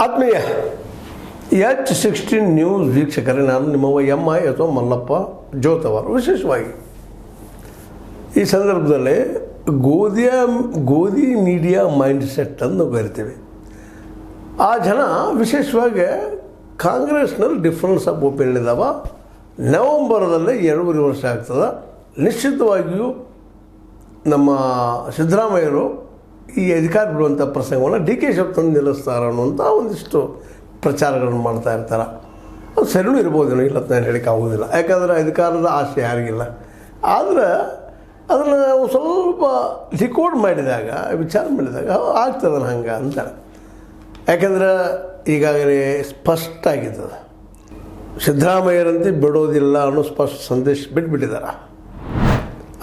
ಆತ್ಮೀಯ H16 news ವೀಕ್ಷಕರೇ, ನಾನು ನಿಮ್ಮವ MI ಅಥವಾ ಮಲ್ಲಪ್ಪ ಜೋತವರು. ವಿಶೇಷವಾಗಿ ಈ ಸಂದರ್ಭದಲ್ಲಿ ಗೋಧಿ ಮೀಡಿಯಾ ಮೈಂಡ್ ಸೆಟ್ ಅಂತ ಕರಿತೀವಿ. ಆ ಜನ ವಿಶೇಷವಾಗಿ ಕಾಂಗ್ರೆಸ್ನಲ್ಲಿ ಡಿಫ್ರೆನ್ಸ್ ಆಫ್ ಒಪಿನಿಯನ್ ಇದ್ದಾವೆ. ನವಂಬರ್ದಲ್ಲೇ 2.5 ವರ್ಷ ಆಗ್ತದೆ. ನಿಶ್ಚಿತವಾಗಿಯೂ ನಮ್ಮ ಸಿದ್ದರಾಮಯ್ಯರು ಈ ಅಧಿಕಾರ ಬಿಡುವಂಥ ಪ್ರಸಂಗವನ್ನು DK ಶಿವಕುಮಾರ್ ತಂದು ನಿಲ್ಲಿಸ್ತಾರೆ ಅನ್ನುವಂಥ ಒಂದಿಷ್ಟು ಪ್ರಚಾರಗಳನ್ನು ಮಾಡ್ತಾ ಇರ್ತಾರೆ. ಅದು ಸರಿನೂ ಇರ್ಬೋದೇನೋ, ಇಲ್ಲ ನಾನು ಹೇಳಿಕ್ಕೆ ಆಗೋದಿಲ್ಲ. ಯಾಕಂದರೆ ಅಧಿಕಾರದ ಆಸೆ ಯಾರಿಗಿಲ್ಲ. ಆದರೆ ಅದನ್ನು ಸ್ವಲ್ಪ ಡಿಕೋಡ್ ಮಾಡಿದಾಗ, ವಿಚಾರ ಮಾಡಿದಾಗ ಆಗ್ತದೆ ಹಂಗೆ ಅಂತಾರೆ. ಯಾಕಂದ್ರೆ ಈಗಾಗಲೇ ಸ್ಪಷ್ಟ ಆಗಿರ್ತದೆ, ಸಿದ್ದರಾಮಯ್ಯರಂತೆ ಬಿಡೋದಿಲ್ಲ ಅನ್ನೋ ಸ್ಪಷ್ಟ ಸಂದೇಶ ಬಿಟ್ಬಿಟ್ಟಿದ್ದಾರೆ.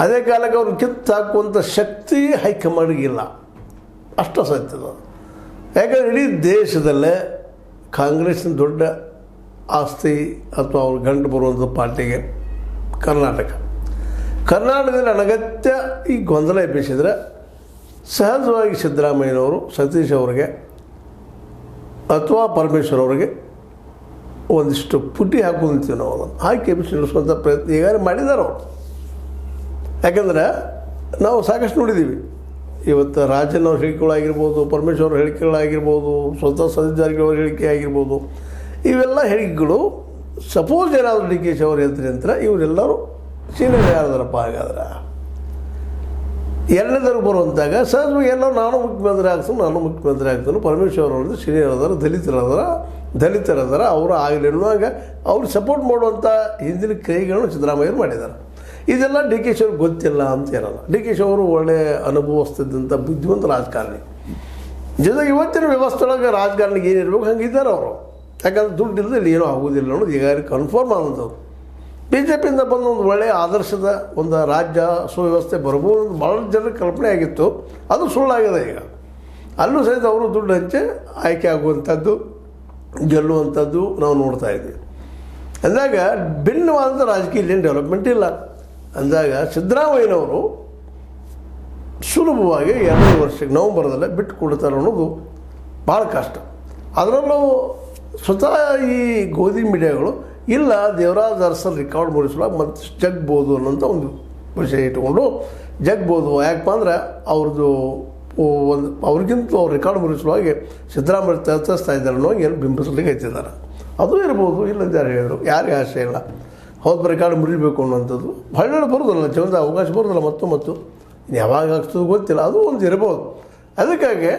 ಅದೇ ಕಾಲಕ್ಕೆ ಅವ್ರು ಕಿತ್ತು ಹಾಕುವಂಥ ಶಕ್ತಿ ಹೈಕಮಾಂಡ್ಗಿಲ್ಲ, ಅಷ್ಟು ಸತ್ಯದ. ಯಾಕಂದರೆ ಇಡೀ ದೇಶದಲ್ಲೇ ಕಾಂಗ್ರೆಸ್ಸಿನ ದೊಡ್ಡ ಆಸ್ತಿ ಅಥವಾ ಅವ್ರು ಗಂಟು ಬರುವಂಥ ಪಾರ್ಟಿಗೆ ಕರ್ನಾಟಕದಲ್ಲಿ ಅನಗತ್ಯ ಈ ಗೊಂದಲ ಎಬ್ಬಿಸಿದರೆ ಸಹಜವಾಗಿ ಸಿದ್ದರಾಮಯ್ಯನವರು ಸತೀಶ್ ಅವರಿಗೆ ಅಥವಾ ಪರಮೇಶ್ವರ್ ಅವರಿಗೆ ಒಂದಿಷ್ಟು ಪುಟಿ ಹಾಕೋದಂತೀವಿ ನಾವು. ಅದನ್ನು ಹಾಕಿ ಎಬ್ಬಿಸಿ ನಡೆಸುವಂಥ ಪ್ರಯತ್ನ ಈಗಾಗಲೇ ಮಾಡಿದ್ದಾರೆ ಅವರು. ಯಾಕಂದರೆ ನಾವು ಸಾಕಷ್ಟು ನೋಡಿದ್ದೀವಿ. ಇವತ್ತು ರಾಜನ್ ಅವ್ರ ಹೇಳಿಕೆಗಳಾಗಿರ್ಬೋದು, ಪರಮೇಶ್ವರ್ ಹೇಳಿಕೆಗಳಾಗಿರ್ಬೋದು, ಸ್ವತಃ ಸತೀಶ್ ಜಾರಕಿಹೊಳಿ ಅವ್ರ ಹೇಳಿಕೆ ಆಗಿರ್ಬೋದು, ಇವೆಲ್ಲ ಹೇಳಿಕೆಗಳು ಸಪೋಸ್ ಏನಾದರೂ DK ಅವರು ಹೇಳ್ತಾರೆ ಅಂತ ಇವರೆಲ್ಲರೂ ಸೀನಿಯರ್ ಯಾರದಾರಪ್ಪ. ಹಾಗಾದ್ರೆ ಎರಡನೇದವ್ರಿಗೆ ಬರುವಂತಾಗ ಸಹಜವಾಗಿ ಎಲ್ಲರೂ ನಾನು ಮುಖ್ಯಮಂತ್ರಿ ಆಗ್ತಾನೆ ಪರಮೇಶ್ವರ್ ಅವ್ರದ್ದು ಸೀನಿಯರ್ ಅದಾರ, ದಲಿತರದಾರ, ಅವರು ಆಗಲಿ ಅನ್ನುವಾಗ ಅವ್ರಿಗೆ ಸಪೋರ್ಟ್ ಮಾಡುವಂಥ ಹಿಂದಿನ ಕ್ರಿಯೆಗಳನ್ನು ಸಿದ್ದರಾಮಯ್ಯರು ಮಾಡಿದ್ದಾರೆ. ಇದೆಲ್ಲ DK ಅವ್ರಿಗೆ ಗೊತ್ತಿಲ್ಲ ಅಂತ ಇರಲ್ಲ. DK ಅವರು ಒಳ್ಳೆಯ ಅನುಭವಿಸ್ತಿದ್ದಂಥ ಬುದ್ಧಿವಂತ ರಾಜಕಾರಣಿ. ಜೊತೆಗೆ ಇವತ್ತಿನ ವ್ಯವಸ್ಥೆಯೊಳಗೆ ರಾಜಕಾರಣಿಗೆ ಏನಿರ್ಬೇಕು ಹಂಗಿದ್ದಾರೆ ಅವರು. ಯಾಕಂದ್ರೆ ದುಡ್ಡು ಇಲ್ಲದೆ ಇಲ್ಲಿ ಏನೂ ಆಗೋದಿಲ್ಲ ಅನ್ನೋದು ಈಗಾಗಲೇ ಕನ್ಫರ್ಮ್ ಆದಂಥವ್ರು. BJPಯಿಂದ ಬಂದ ಒಂದು ಒಳ್ಳೆಯ ಆದರ್ಶದ ಒಂದು ರಾಜ್ಯ ಸುವ್ಯವಸ್ಥೆ ಬರ್ಬೋದು ಅಂತ ಭಾಳ ಜನರಿಗೆ ಕಲ್ಪನೆ ಆಗಿತ್ತು. ಅದು ಸುಳ್ಳಾಗಿದೆ. ಈಗ ಅಲ್ಲೂ ಸಹಿತ ಅವರು ದುಡ್ಡು ಹಂಚಿ ಆಯ್ಕೆ ಆಗುವಂಥದ್ದು, ಗೆಲ್ಲುವಂಥದ್ದು ನಾವು ನೋಡ್ತಾ ಇದ್ವಿ. ಅಂದಾಗ ಭಿನ್ನವಾದಂಥ ರಾಜಕೀಯ ಇಲ್ಲೇನು ಡೆವಲಪ್ಮೆಂಟ್ ಇಲ್ಲ. ಅಂದಾಗ ಸಿದ್ದರಾಮಯ್ಯನವರು ಸುಲಭವಾಗಿ 2 ವರ್ಷಕ್ಕೆ ನವಂಬರ್ದಲ್ಲೇ ಬಿಟ್ಟು ಕೊಡ್ತಾರೆ ಅನ್ನೋದು ಭಾಳ ಕಷ್ಟ. ಅದರಲ್ಲೂ ಸ್ವತಃ ಈ ಗೋಧಿ ಮೀಡಿಯಾಗಳು ಇಲ್ಲ ದೇವರಾಜ್ ಅರಸರು ರೆಕಾರ್ಡ್ ಮೂಡಿಸುವಾಗ ಮತ್ತು ಜಗ್ಬೋದು ಅನ್ನೋಂಥ ಒಂದು ವಿಷಯ ಇಟ್ಕೊಂಡು ಜಗ್ಬೋದು. ಯಾಕಪ್ಪ ಅಂದ್ರೆ ಅವ್ರಿಗಿಂತ ಅವ್ರು ರೆಕಾರ್ಡ್ ಮೂಡಿಸುವಾಗಿ ಸಿದ್ದರಾಮಯ್ಯ ತರ್ತಿಸ್ತಾ ಇದ್ದಾರೆ ಅನ್ನೋ ಏನು ಬಿಂಬಿಸ್ಲಿಕ್ಕೆ ಹಚ್ಚಿದ್ದಾರೆ. ಅದು ಇರ್ಬೋದು, ಇಲ್ಲಂತ ಯಾರು ಹೇಳಿದರು, ಯಾರಿಗೆ ಆಸೆ ಇಲ್ಲ. ಹೌದು ರೆಕಾರ್ಡ್ ಮುರಿಬೇಕು ಅನ್ನೋಂಥದ್ದು ಹೊಳ್ಳೆ ಬರೋದಿಲ್ಲ, ಜೀವನದ ಅವಕಾಶ ಬರೋದಿಲ್ಲ. ಮತ್ತು ಯಾವಾಗ ಆಗ್ತದೆ ಗೊತ್ತಿಲ್ಲ, ಅದು ಒಂದು ಇರ್ಬೋದು. ಅದಕ್ಕಾಗಿ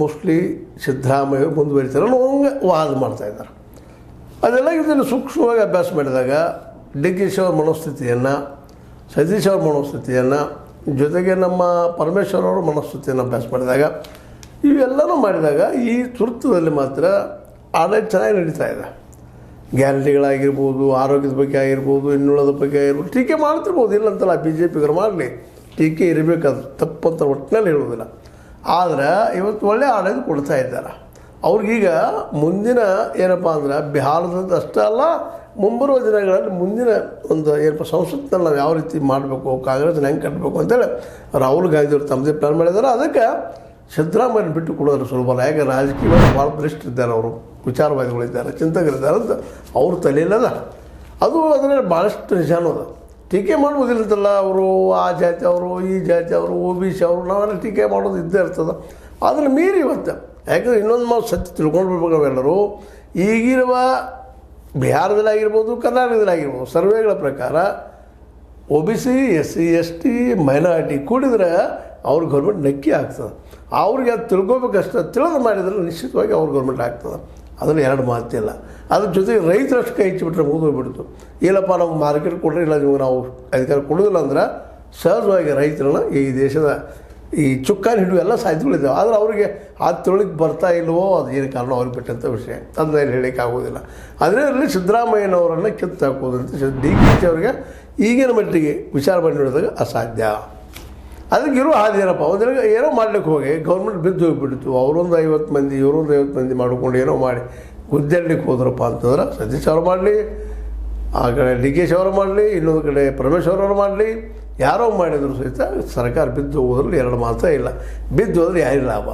ಮೋಸ್ಟ್ಲಿ ಸಿದ್ದರಾಮಯ್ಯ ಮುಂದುವರಿತಾರೆ ಅನ್ನೋ ಹಂಗೆ ವಾದ ಮಾಡ್ತಾಯಿದ್ದಾರೆ. ಅದೆಲ್ಲ ಇದನ್ನು ಸೂಕ್ಷ್ಮವಾಗಿ ಅಭ್ಯಾಸ ಮಾಡಿದಾಗ DK ಅವ್ರ ಮನೋಸ್ಥಿತಿಯನ್ನು, ಸತೀಶ್ ಅವ್ರ ಮನೋಸ್ಥಿತಿಯನ್ನು, ಜೊತೆಗೆ ನಮ್ಮ ಪರಮೇಶ್ವರ್ ಅವರ ಮನೋಸ್ಥಿತಿಯನ್ನು ಅಭ್ಯಾಸ ಮಾಡಿದಾಗ, ಇವೆಲ್ಲನೂ ಮಾಡಿದಾಗ ಈ ತುರ್ತುದಲ್ಲಿ ಮಾತ್ರ ಆಡಳಿತ ಚೆನ್ನಾಗಿ ನಡೀತಾ ಇದೆ. ಗ್ಯಾರಂಟಿಗಳಾಗಿರ್ಬೋದು, ಆರೋಗ್ಯದ ಬಗ್ಗೆ ಆಗಿರ್ಬೋದು, ಇನ್ನುಳದ ಬಗ್ಗೆ ಆಗಿರ್ಬೋದು ಟೀಕೆ ಮಾಡ್ತಿರ್ಬೋದು, ಇಲ್ಲಂತಲ್ಲ. BJPಗರು ಮಾಡಲಿ, ಟೀಕೆ ಇರಬೇಕಾದ್ರು ತಪ್ಪಂತ ಒಟ್ಟಿನಲ್ಲಿ ಹೇಳೋದಿಲ್ಲ. ಆದರೆ ಇವತ್ತು ಒಳ್ಳೆಯ ಆಡಳಿತ ಕೊಡ್ತಾ ಇದ್ದಾರೆ. ಅವ್ರಿಗೀಗ ಮುಂದಿನ ಏನಪ್ಪ ಅಂದ್ರೆ ಬಿಹಾರದಂತ ಅಷ್ಟೇ ಅಲ್ಲ, ಮುಂಬರುವ ದಿನಗಳಲ್ಲಿ ಮುಂದಿನ ಒಂದು ಏನಪ್ಪ ಸಂಸತ್ನಲ್ಲಿ ನಾವು ಯಾವ ರೀತಿ ಮಾಡಬೇಕು, ಕಾಂಗ್ರೆಸ್ನ ಹೆಂಗೆ ಕಟ್ಟಬೇಕು ಅಂತೇಳಿ ರಾಹುಲ್ ಗಾಂಧಿ ಅವರು ತಮ್ಮದೇ ಪ್ಲ್ಯಾನ್ ಮಾಡಿದ್ದಾರೆ. ಅದಕ್ಕೆ ಸಿದ್ದರಾಮಯ್ಯನ ಬಿಟ್ಟು ಕೊಡೋದು ಸುಲಭ ಅಲ್ಲ. ಯಾಕೆ ರಾಜಕೀಯವಾಗಿ ಭಾಳ ಬಲಿಷ್ಠರಿದ್ದಾರೆ, ಅವರು ವಿಚಾರವಾದಿಗಳಿದ್ದಾರೆ, ಚಿಂತಕರಿದ್ದಾರೆ ಅಂತ ಅವ್ರ ತಲೆಯಲ್ಲದ. ಅದು ಅದರಲ್ಲಿ ಭಾಳಷ್ಟು ನಿಜಾನೂ ಅದ. ಟೀಕೆ ಮಾಡ್ಬೋದಿಲ್ಲ ಅಂತಲ್ಲ. ಅವರು ಆ ಜಾತಿ ಅವರು, ಈ ಜಾತಿ ಅವರು, OBC ಅವರು, ನಾವೆಲ್ಲ ಟೀಕೆ ಮಾಡೋದು ಇದ್ದೇ ಇರ್ತದೆ. ಅದನ್ನು ಮೀರಿ ಇವತ್ತು ಯಾಕಂದರೆ ಇನ್ನೊಂದು ನಾವು ಸತ್ಯ ತಿಳ್ಕೊಂಡು ಬರ್ಬೇಕು. ನಾವೆಲ್ಲರೂ ಈಗಿರುವ ಬಿಹಾರದಲ್ಲಾಗಿರ್ಬೋದು, ಕರ್ನಾಟಕದಲ್ಲಾಗಿರ್ಬೋದು ಸರ್ವೆಗಳ ಪ್ರಕಾರ OBC, SC, ST, ಮೈನಾರಿಟಿ ಕೂಡಿದ್ರೆ ಅವ್ರ ಗೌರ್ಮೆಂಟ್ ನಕ್ಕಿ ಆಗ್ತದೆ. ಅವ್ರಿಗೆ ಅದು ತಿಳ್ಕೊಬೇಕಷ್ಟೇ. ತಿಳಿದು ಮಾಡಿದ್ರೆ ನಿಶ್ಚಿತವಾಗಿ ಅವ್ರ ಗೌರ್ಮೆಂಟ್ ಆಗ್ತದೆ. ಅದರಲ್ಲಿ 2 ಮಾತಿಲ್ಲ. ಅದ್ರ ಜೊತೆಗೆ ರೈತರಷ್ಟು ಕೈ ಹೆಚ್ಚಿಬಿಟ್ರೆ ಮುಗಿದೋಗ್ಬಿಡ್ತು. ಇಲ್ಲಪ್ಪ ನಾವು ಮಾರ್ಕೆಟ್ ಕೊಟ್ಟರೆ ಇಲ್ಲ ನಿಮಗೆ ನಾವು ಅಧಿಕಾರ ಕೊಡೋದಿಲ್ಲ ಅಂದ್ರೆ ಸಹಜವಾಗಿ ರೈತರನ್ನ ಈ ದೇಶದ ಈ ಚುಕ್ಕಾನಿ ಹಿಡಿಯುವ ಎಲ್ಲ ಸಾಧ್ಯತೆಗಳಿದ್ದಾವೆ. ಆದರೆ ಅವರಿಗೆ ಆ ತಿಳುವಳಿಕೆ ಬರ್ತಾ ಇಲ್ವೋ ಅದು ಏನು ಕಾರಣ ಅವ್ರಿಗೆ ಬಿಟ್ಟಂಥ ವಿಷಯ, ಅದನ್ನ ಹೇಳೋಕ್ಕೆ ಆಗೋದಿಲ್ಲ. ಅದರಲ್ಲಿ ಸಿದ್ದರಾಮಯ್ಯನವರನ್ನು ಕಿತ್ತು ಹಾಕೋದಂತ DK ಅವರಿಗೆ ಈಗಿನ ಮಟ್ಟಿಗೆ ವಿಚಾರ ಮಾಡಿ ನೋಡಿದಾಗ ಅಸಾಧ್ಯ. ಅದಕ್ಕೆ ಇರೋ ಹಾದಿ ಏನಪ್ಪ, ಒಂದಿನ ಏನೋ ಮಾಡ್ಲಿಕ್ಕೆ ಹೋಗಿ ಗೌರ್ಮೆಂಟ್ ಬಿದ್ದು ಹೋಗಿಬಿಡ್ತು. ಅವರೊಂದು 50 ಮಂದಿ ಇವರೊಂದು 50 ಮಂದಿ ಮಾಡ್ಕೊಂಡು ಏನೋ ಮಾಡಿ ಗುದ್ದಾಡ್ಲಿಕ್ಕೆ ಹೋದ್ರಪ್ಪ ಅಂತಂದ್ರೆ ಸತೀಶ್ ಅವ್ರು ಮಾಡಲಿ, ಆ ಕಡೆ DK ಅವರು ಮಾಡಲಿ, ಇನ್ನೊಂದು ಕಡೆ ಪರಮೇಶ್ವರ್ ಅವರು ಮಾಡಲಿ, ಯಾರೋ ಮಾಡಿದ್ರು ಸಹಿತ ಸರ್ಕಾರ ಬಿದ್ದು ಹೋದ್ರಲ್ಲಿ 2 ಮಾತೇ ಇಲ್ಲ. ಬಿದ್ದು ಹೋದ್ರೆ ಯಾರಿಗೆ ಲಾಭ?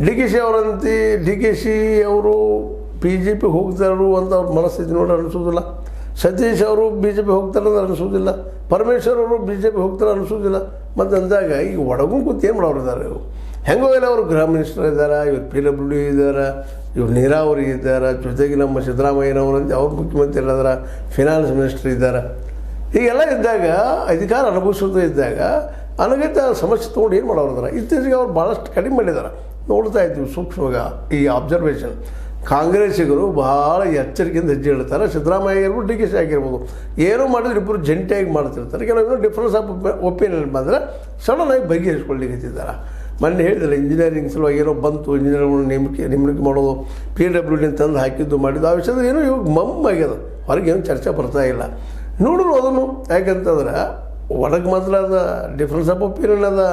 ಡಿ ಕೆ ಶಿ ಅವರಂತೆ ಡಿ ಕೆ ಶಿ ಅವರು ಬಿ ಜೆ ಪಿ ಹೋಗ್ತಾರು ಅಂತ ಅವ್ರ ಮನಸ್ಥಿತಿ ನೋಡಿ ಅನಿಸೋದಿಲ್ಲ. ಸತೀಶ್ ಅವರು ಬಿ ಜೆ ಪಿ ಹೋಗ್ತಾರೆ ಅಂತ ಅನಿಸೋದಿಲ್ಲ. ಪರಮೇಶ್ವರ್ ಅವರು ಬಿ ಜೆ ಪಿ ಹೋಗ್ತಾರೆ ಅನಿಸೋದಿಲ್ಲ. ಮತ್ತು ಅಂದಾಗ ಈಗ ಒಳಗೂ ಕೂತು ಏನು ಮಾಡೋರು ಇದ್ದಾರೆ ಇವರು. ಹೆಂಗೋ ಇಲ್ಲ ಅವರು ಗೃಹ ಮಿನಿಸ್ಟರ್ ಇದ್ದಾರೆ, ಇವರು PW ಇದ್ದಾರೆ, ಇವ್ರು ನೀರಾವರಿ ಇದ್ದಾರೆ, ಜೊತೆಗೆ ನಮ್ಮ ಸಿದ್ದರಾಮಯ್ಯನವರಂತೆ ಅವ್ರು ಮುಖ್ಯಮಂತ್ರಿ ಇದ್ದಾರೆ, ಫಿನಾನ್ಸ್ ಮಿನಿಸ್ಟರ್ ಇದ್ದಾರೆ. ಹೀಗೆಲ್ಲ ಇದ್ದಾಗ ಅಧಿಕಾರ ಅನುಭವಿಸೋದು ಇದ್ದಾಗ ಅನಗತ್ಯ ಸಮಸ್ಯೆ ತೊಗೊಂಡು ಏನು ಮಾಡೋರು. ಇತ್ತೀಚೆಗೆ ಅವ್ರು ಭಾಳಷ್ಟು ಕಡಿಮೆ ಮಾಡಿದ್ದಾರೆ. ನೋಡ್ತಾ ಇದ್ದೀವಿ ಸೂಕ್ಷ್ಮವಾಗಿ ಈ ಅಬ್ಸರ್ವೇಷನ್. ಕಾಂಗ್ರೆಸ್ಸಿಗರು ಭಾಳ ಎಚ್ಚರಿಕೆಯಿಂದ ಹೆಜ್ಜೆ ಇಡ್ತಾರೆ. ಸಿದ್ದರಾಮಯ್ಯ ಇರ್ಬೋದು, ಡಿ ಕೆ ಶಿ ಆಗಿರ್ಬೋದು, ಏನೋ ಮಾಡಿದ್ರೆ ಇಬ್ಬರು ಜಂಟಿಯಾಗಿ ಮಾಡ್ತಿರ್ತಾರೆ. ಕೆಲವೊಂದು ಡಿಫ್ರೆನ್ಸ್ ಆಫ್ ಒಪಿನಿಯನ್ ಬಂದರೆ ಸಡನ್ನಾಗಿ ಬಗೆಹರಿಸ್ಕೊಳ್ಳಿಕ್ಕಿದ್ದಾರೆ. ಮೊನ್ನೆ ಹೇಳಿದ್ರೆ ಇಂಜಿನಿಯರಿಂಗ್ ಸಲುವಾಗಿ ಏನೋ ಬಂತು, ಇಂಜಿನಿಯರ್ಗಳು ನೇಮಕ ಮಾಡೋದು, PW ತಂದು ಹಾಕಿದ್ದು ಮಾಡಿದ್ದು ಆ ವಿಷಯದಲ್ಲಿ ಏನೋ ಇವಾಗ ಮಮ್ಮಾಗ್ಯದ. ಹೊರಗೇನು ಚರ್ಚೆ ಬರ್ತಾ ಇಲ್ಲ. ನೋಡಿದ್ರು ಅದನ್ನು ಯಾಕಂತಂದ್ರೆ ಒಳಗೆ ಮಾತ್ರ ಅದ ಡಿಫ್ರೆನ್ಸ್ ಆಫ್ ಒಪಿನಿಯನ್ ಅದ.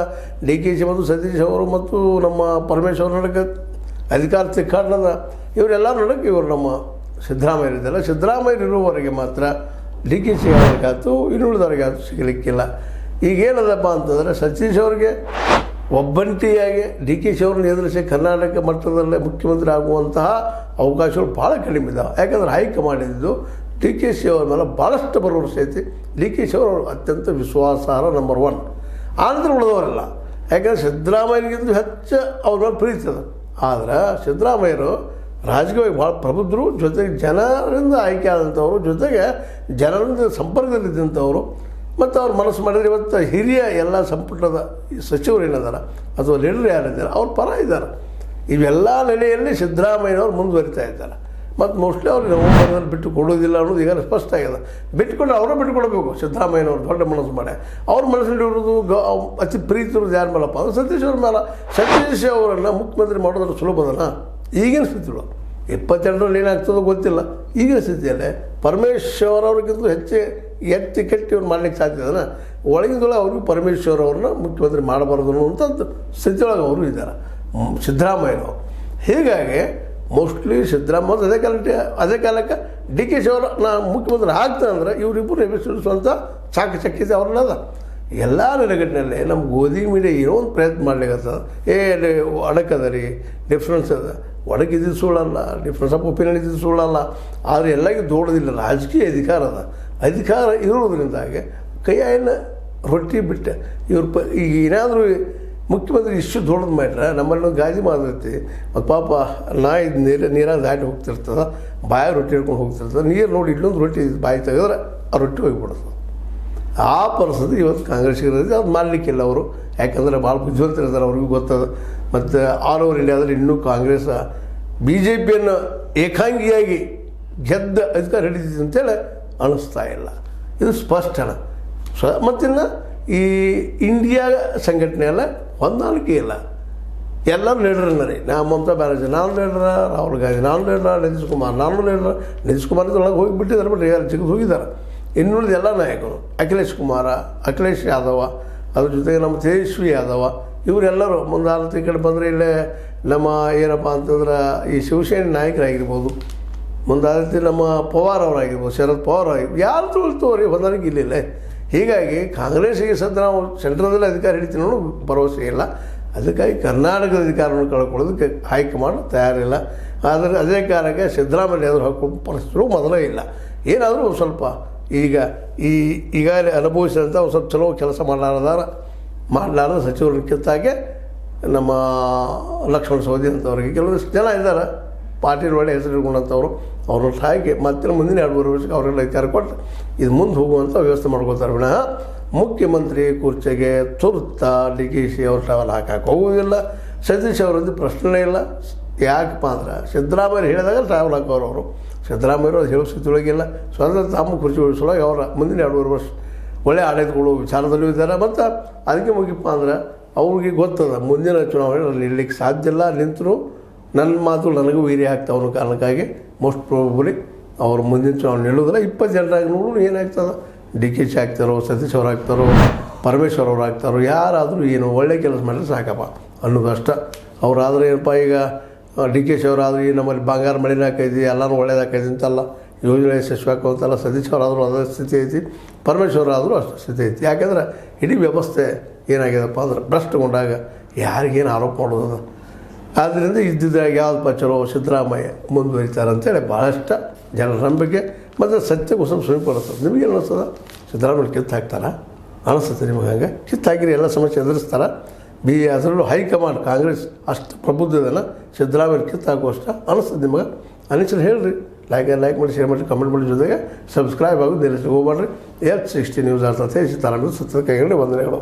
ಡಿ ಕೆ ಶಿ ಮತ್ತು ಸತೀಶ್ ಅವರು ಮತ್ತು ನಮ್ಮ ಪರಮೇಶ್ವರ್ ನಡಕ್ಕೆ ಅಧಿಕಾರ ತಿಕ್ಕಾಟದ. ಇವರೆಲ್ಲ ನೋಡೋಕ್ಕೆ ಇವರು ನಮ್ಮ ಸಿದ್ದರಾಮಯ್ಯ ಇದ್ದಾರೆ. ಸಿದ್ದರಾಮಯ್ಯ ಇರುವವರೆಗೆ ಮಾತ್ರ ಡಿ ಕೆ ಶಿ ಅವ್ರಿಗಾಯ್ತು, ಇನ್ನುಳಿದವ್ರಿಗಾಯ್ತು ಸಿಗಲಿಕ್ಕಿಲ್ಲ. ಈಗೇನದಪ್ಪ ಅಂತಂದರೆ ಸತೀಶ್ ಅವ್ರಿಗೆ ಒಬ್ಬಂಟಿಯಾಗಿ ಡಿ ಕೆ ಶಿ ಅವ್ರನ್ನ ಎದುರಿಸಿ ಕರ್ನಾಟಕ ಮಟ್ಟದಲ್ಲೇ ಮುಖ್ಯಮಂತ್ರಿ ಆಗುವಂತಹ ಅವಕಾಶಗಳು ಭಾಳ ಕಡಿಮೆ ಇದ್ದಾವೆ. ಯಾಕಂದರೆ ಹೈಕಮಾಂಡ್ ಇದ್ದು ಡಿ ಕೆ ಶಿ ಅವ್ರ ಮೇಲೆ ಭಾಳಷ್ಟು ಭರವಸೆ ಐತಿ. ಡಿ ಕೆ ಶಿ ಅವರು ಅತ್ಯಂತ ವಿಶ್ವಾಸಾರ್ಹ ನಂಬರ್ 1. ಆನಂತರ ಉಳಿದವರಲ್ಲ. ಯಾಕಂದರೆ ಸಿದ್ದರಾಮಯ್ಯನಿಗಿಂತ ಹೆಚ್ಚು ಅವ್ರ ಮೇಲೆ ಪ್ರೀತಿ ಅದ. ಆದ್ರೆ ಸಿದ್ದರಾಮಯ್ಯರು ರಾಜಕೀಯವಾಗಿ ಭಾಳ ಪ್ರಬುದ್ಧರು, ಜೊತೆಗೆ ಜನರಿಂದ ಆಯ್ಕೆ ಆದಂಥವ್ರು, ಜೊತೆಗೆ ಜನರಿಂದ ಸಂಪರ್ಕದಲ್ಲಿದ್ದಂಥವ್ರು. ಮತ್ತು ಅವ್ರು ಮನಸ್ಸು ಮಾಡಿದರೆ ಇವತ್ತು ಹಿರಿಯ ಎಲ್ಲ ಸಂಪುಟದ ಸಚಿವರು ಏನಿದ್ದಾರೆ ಅಥವಾ ಲೀಡರ್ ಯಾರಿದ್ದಾರೆ ಅವ್ರ ಪರ ಇದ್ದಾರೆ. ಇವೆಲ್ಲ ನೆಲೆಯಲ್ಲಿ ಸಿದ್ದರಾಮಯ್ಯನವ್ರು ಮುಂದುವರಿತಾ ಇದ್ದಾರೆ. ಮತ್ತು ಮೋಸ್ಟ್ಲಿ ಅವ್ರು ನವಂಬರ್ನಲ್ಲಿ ಬಿಟ್ಟು ಕೊಡೋದಿಲ್ಲ ಅನ್ನೋದು ಈಗ ಸ್ಪಷ್ಟ ಆಗಿದೆ. ಬಿಟ್ಟುಕೊಂಡು ಅವರೇ ಬಿಟ್ಟುಕೊಡ್ಬೇಕು. ಸಿದ್ದರಾಮಯ್ಯನವ್ರು ದೊಡ್ಡ ಮನಸ್ಸು ಮಾಡಿ ಅವ್ರ ಮನಸ್ಸಲ್ಲಿ ಇರೋದು ಅತಿ ಪ್ರೀತಿ ಇರೋದು ಯಾರ ಮೇಲಪ್ಪ ಅಂದ್ರೆ ಸತೀಶ್ ಅವ್ರ ಮೇಲೆ. ಸತೀಶ್ ಅವರನ್ನು ಮುಖ್ಯಮಂತ್ರಿ ಮಾಡೋದ್ರ ಸುಲಭದಲ್ಲ. ಈಗಿನ ಸ್ಥಿತಿಗಳು 22ರಲ್ಲಿ ಏನಾಗ್ತದೋ ಗೊತ್ತಿಲ್ಲ. ಈಗಿನ ಸ್ಥಿತಿಯಲ್ಲೇ ಪರಮೇಶ್ವರ್ ಅವ್ರಿಗಿಂತ ಎತ್ತಿ ಕಟ್ಟಿ ಅವ್ರು ಮಾಡ್ಲಿಕ್ಕೆ ಸಾಧ್ಯ ಅದನ್ನು ಒಳಗಿಂದೊಳಗೆ ಅವ್ರಿಗೂ ಪರಮೇಶ್ವರ್ ಅವ್ರನ್ನ ಮುಖ್ಯಮಂತ್ರಿ ಮಾಡಬಾರ್ದು ಅನ್ನುವಂಥದ್ದು ಸ್ಥಿತಿಯೊಳಗೆ ಅವರು ಇದ್ದಾರೆ ಸಿದ್ದರಾಮಯ್ಯನವರು. ಹೀಗಾಗಿ ಮೋಸ್ಟ್ಲಿ ಸಿದ್ದರಾಮಯ್ಯ ಅದೇ ಕಾಲಕ್ಕೆ ಡಿ ಕೆ ಶಿ ಅವರು ನಾನು ಮುಖ್ಯಮಂತ್ರಿ ಆಗ್ತಾನೆ ಅಂದರೆ ಇವರಿಬ್ಬರು ಎಬ್ಬಿಸಿಡಿಸುವಂಥ ಚಾಕಚಕ್ಯತೆ ಅವ್ರನ್ನದ. ಎಲ್ಲ ನೆಲೆಗಟ್ಟಿನಲ್ಲಿ ನಮ್ಮ ಗೋಧಿ ಮೀಡಿಯಾ ಏನೋ ಒಂದು ಪ್ರಯತ್ನ ಮಾಡ್ಲಿಕ್ಕದ. ಅಡಕದ ರೀ ಡಿಫ್ರೆನ್ಸ್ ಅದ, ಒಡಗಿದ್ದು ಸುಳ್ಳಲ್ಲ, ಡಿಫ್ರೆನ್ಸ್ ಆಫ್ ಒಪಿನಿಯನ್ ಇದ್ದು ಸುಳ್ಳಲ್ಲ. ಆದರೆ ಎಲ್ಲರಿಗೂ ದೊಡ್ಡದಿಲ್ಲ. ರಾಜಕೀಯ ಅಧಿಕಾರ ಅದ. ಅಧಿಕಾರ ಇರೋದ್ರಿಂದಾಗಿ ಕೈಯನ್ನು ರೊಟ್ಟಿ ಬಿಟ್ಟೆ ಇವ್ರು ಈಗ ಏನಾದರೂ ಮುಖ್ಯಮಂತ್ರಿ ಇಷ್ಟು ದೊಡ್ಡದು ಮಾಡ್ರೆ ನಮ್ಮಲ್ಲಿ ಗಾದಿ ಮಾಡಿರ್ತಿ. ಮತ್ತು ಪಾಪ ನೀರಾಗ ದಾಟಿ ಹೋಗ್ತಿರ್ತದೆ, ಬಾಯಿ ರೊಟ್ಟಿ ಹಿಡ್ಕೊಂಡು ಹೋಗ್ತಿರ್ತದೆ. ನೀರು ನೋಡಿ ಇಲ್ಲೊಂದು ರೊಟ್ಟಿ ಬಾಯಿ ತೆಗೆದ್ರೆ ಆ ರೊಟ್ಟಿ ಹೋಗಿಬಿಡ್ತದೆ. ಆ ಪರಿಸ್ಥಿತಿ ಇವತ್ತು ಕಾಂಗ್ರೆಸ್ಸಿಗೆ ಅದು ಮಾಡಲಿಕ್ಕಿಲ್ಲ ಅವರು. ಯಾಕಂದರೆ ಭಾಳ ಬುದ್ಧಿವಂತರಿದ್ದಾರೆ, ಅವ್ರಿಗೂ ಗೊತ್ತದ. ಮತ್ತು ಆಲ್ ಓವರ್ ಇಂಡಿಯಾದಲ್ಲಿ ಇನ್ನೂ ಕಾಂಗ್ರೆಸ್ BJP ಏಕಾಂಗಿಯಾಗಿ ಗೆದ್ದ ಅಧಿಕಾರ ಹಿಡಿದಿದೆ ಅಂತೇಳಿ ಅನ್ನಿಸ್ತಾ ಇಲ್ಲ. ಇದು ಸ್ಪಷ್ಟನ. ಮತ್ತಿನ್ನು ಈ ಇಂಡಿಯಾ ಸಂಘಟನೆಯಲ್ಲ ಹೊಂದಾಣಿಕೆ ಇಲ್ಲ. ಎಲ್ಲರೂ ಲೀಡರ್ನ ರೀ. ಮಮತಾ ಬ್ಯಾನರ್ಜಿ ನಾನು ಲೀಡ್ರ, ರಾಹುಲ್ ಗಾಂಧಿ ನಾನು ಲೀಡ್ರ, ನಿತೀಶ್ ಕುಮಾರ್ ನಾನು ಲೀಡ್ರ. ನಿತೀಶ್ ಕುಮಾರ್ ಒಳಗೆ ಹೋಗಿಬಿಟ್ಟಿದ್ದಾರೆ, ಬಟ್ ಯಾರು ಚಿಕ್ಕದು ಹೋಗಿದ್ದಾರೆ. ಇನ್ನುಳಿದ ಎಲ್ಲ ನಾಯಕರು ಅಖಿಲೇಶ್ ಯಾದವ, ಅದ್ರ ಜೊತೆಗೆ ನಮ್ಮ ತೇಜಸ್ವಿ ಯಾದವ, ಇವರೆಲ್ಲರೂ ಮುಂದಾಲತಿ ಕಡೆ ಬಂದರೆ ಇಲ್ಲೇ ನಮ್ಮ ಏನಪ್ಪ ಅಂತಂದ್ರೆ ಈ ಶಿವಸೇನೆ ನಾಯಕರಾಗಿರ್ಬೋದು, ಮುಂದಾಲತಿ ನಮ್ಮ ಪವಾರ್ ಅವರಾಗಿರ್ಬೋದು, ಶರದ್ ಪವಾರ್ ಆಗಿರ್ಬೋದು, ಯಾರು ತೋರಿ ಹೊಂದಾಣಿಕೆ ಇಲ್ಲಿಲ್ಲ. ಹೀಗಾಗಿ ಕಾಂಗ್ರೆಸ್ಸಿಗೆ ಸದ್ಯ ನಾವು ಸೆಂಟ್ರದಲ್ಲಿ ಅಧಿಕಾರ ಹಿಡಿತೀವಿ ಅನ್ನೋ ಭರವಸೆ ಇಲ್ಲ. ಅದಕ್ಕಾಗಿ ಕರ್ನಾಟಕದ ಅಧಿಕಾರವನ್ನು ಕಳ್ಕೊಳ್ಳೋದಕ್ಕೆ ಹೈಕಮಾಂಡ್ ತಯಾರಿಲ್ಲ. ಆದರೆ ಅದೇ ಕಾರಣಕ್ಕೆ ಸಿದ್ದರಾಮಯ್ಯ ಎದುರು ಹಾಕೋ ಪರಿಸ್ಥಿತಿಗಳು ಮೊದಲೇ ಇಲ್ಲ. ಏನಾದರೂ ಸ್ವಲ್ಪ ಈಗಾಗಲೇ ಅನುಭವಿಸಿದಂಥ ಒಂದು ಸ್ವಲ್ಪ ಚಲೋ ಕೆಲಸ ಮಾಡಲಾರದ ಸಚಿವರನ್ನ ಕಿತ್ತಾಗೆ ನಮ್ಮ ಲಕ್ಷ್ಮಣ ಸವದಿ ಅಂತವ್ರಿಗೆ ಕೆಲವೊಂದಿಷ್ಟು ಜನ ಇದ್ದಾರೆ, ಪಾರ್ಟಿಲಿ ಒಳ್ಳೆ ಹೆಸರು ಇಟ್ಕೊಂಡಂಥವ್ರು. ಅವ್ರನ್ನ ಹಾಕಿ ಮತ್ತೆ ಮುಂದಿನ 2-3 ವರ್ಷಕ್ಕೆ ಅವರೆಲ್ಲ ಅಧಿಕಾರ ಕೊಟ್ಟು ಇದು ಮುಂದೆ ಹೋಗುವಂಥ ವ್ಯವಸ್ಥೆ ಮಾಡ್ಕೊತಾರೆ ವಿನಃ ಮುಖ್ಯಮಂತ್ರಿ ಕುರ್ಚಿಗೆ ತುರ್ತ ಡಿ ಕೆ ಶಿ ಅವ್ರು ಟ್ರಾವೆಲ್ ಹಾಕಕ್ಕೆ ಹೋಗೋದಿಲ್ಲ. ಸತೀಶ್ ಅವರದ್ದು ಪ್ರಶ್ನೆ ಇಲ್ಲ. ಯಾಕಪ್ಪ ಅಂದ್ರೆ ಸಿದ್ದರಾಮಯ್ಯ ಹೇಳಿದಾಗ ಟ್ರಾವೆಲ್ ಹಾಕೋರು ಅವರು. ಸಿದ್ದರಾಮಯ್ಯರು ಅದು ಹೇಳೋ ಸ್ಥಿತಿಯೊಳಗಿಲ್ಲ. ಸ್ವತಂತ್ರ ತಮ್ಮ ಕುರ್ಚಿ ಉಳಿಸೋಳಗೆ ಅವರ ಮುಂದಿನ 2-3 ವರ್ಷ ಒಳ್ಳೆಯ ಆಡಳಿತಗಳು ವಿಚಾರದಲ್ಲೂ ಇದ್ದಾರೆ. ಮತ್ತು ಅದಕ್ಕೆ ಮುಗಿಯಪ್ಪ ಅಂದ್ರೆ ಅವ್ರಿಗೆ ಗೊತ್ತದ ಮುಂದಿನ ಚುನಾವಣೆ ನಿಲ್ಲಕ್ಕೆ ಸಾಧ್ಯ ಇಲ್ಲ. ನಿಂತರೂ ನನ್ನ ಮಾತು ನನಗೂ ವೀರ್ಯ ಆಗ್ತಾವ ಅನ್ನೋ ಕಾರಣಕ್ಕಾಗಿ ಮೋಸ್ಟ್ ಪ್ರಾಬಬ್ಲಿ ಅವರು ಮುಂದಿನ ಚುನಾವಣೆ ನಿಲ್ಲೋದಿಲ್ಲ. 20 ಜನರಾಗಿ ನೋಡು ಏನಾಗ್ತದೆ. ಡಿ ಕೆ ಶಿ ಆಗ್ತಾರೋ, ಸತೀಶ್ ಅವ್ರು ಆಗ್ತಾರೋ, ಪರಮೇಶ್ವರ್ ಅವ್ರು ಆಗ್ತಾರೋ, ಯಾರಾದರೂ ಏನು ಒಳ್ಳೆ ಕೆಲಸ ಮಾಡಿದ್ರೆ ಸಾಕಪ್ಪ ಅನ್ನೋದು ಅಷ್ಟ. ಅವರಾದ್ರೆ ಏನಪ್ಪ ಈಗ ಡಿ ಕೆ ಶಿ ಅವರಾದ್ರೆ ಈ ನಮ್ಮಲ್ಲಿ ಬಂಗಾರ ಮಳೆನೇ ಹಾಕೈತಿ, ಎಲ್ಲನೂ ಒಳ್ಳೇದಾಕೈತಿ ಅಂತಲ್ಲ, ಯೋಜನೆ ಯಶಸ್ವಿ ಹಾಕುವಂತಲ್ಲ. ಸತೀಶ್ ಅವರಾದರೂ ಅದೇ ಸ್ಥಿತಿ ಐತಿ, ಪರಮೇಶ್ವರ ಆದರೂ ಅಷ್ಟು ಸ್ಥಿತಿ ಐತಿ. ಯಾಕೆಂದ್ರೆ ಇಡೀ ವ್ಯವಸ್ಥೆ ಏನಾಗಿದೆಪ್ಪ ಅಂದ್ರೆ ಭ್ರಷ್ಟಗೊಂಡಾಗ ಯಾರಿಗೇನು ಆರೋಪ ಮಾಡೋದು ಆದ್ದರಿಂದ ಇದ್ದಿದ್ದಾಗ ಯಾವ್ದಪ್ಪ ಚಲೋ ಸಿದ್ದರಾಮಯ್ಯ ಮುಂದುವರಿತಾರೆ ಅಂತೇಳಿ ಭಾಳಷ್ಟು ಜನರ ನಂಬಿಕೆ ಮತ್ತು ಸತ್ಯಕ್ಕೋಸ್ಕರ ಸಮೀಪ ಅನಿಸ್ತದೆ. ನಿಮಗೇನು ಅನಿಸ್ತದ? ಸಿದ್ದರಾಮಯ್ಯ ಕಿತ್ತು ಹಾಕ್ತಾರಾ ಅನಿಸ್ತದೆ ನಿಮಗೆ? ಹಂಗೆ ಕಿತ್ತು ಹಾಕಿರಿ ಎಲ್ಲ ಸಮಸ್ಯೆ ಎದುರಿಸ್ತಾರ. ಅದರಲ್ಲೂ ಹೈಕಮಾಂಡ್ ಕಾಂಗ್ರೆಸ್ ಅಷ್ಟು ಪ್ರಬುದ್ಧದನ್ನು ಸಿದ್ದರಾಮಯ್ಯ ಕಿತ್ತು ಹಾಕುವಷ್ಟು ಅನಿಸ್ತದೆ ನಿಮಗೆ? ಅನಿಸಿದ್ರೆ ಹೇಳ್ರಿ. ಲೈಕ್ ಮಾಡಿ, ಶೇರ್ ಮಾಡಿ, ಕಮೆಂಟ್ ಮಾಡಿ, ಜೊತೆಗೆ ಸಬ್ಸ್ಕ್ರೈಬ್ ಆಗೋದು ನಿಲ್ಲಿಸಿ ಹೋಗ್ಬೇಡ್ರಿ. H60 ನ್ಯೂಸ್ ಆಗ್ತದೆ. ಸಿದ್ದರಾಮಯ್ಯ ಸತ್ಯದ ಕೈಗೊಂಡು ವಂದನೆಗಳು.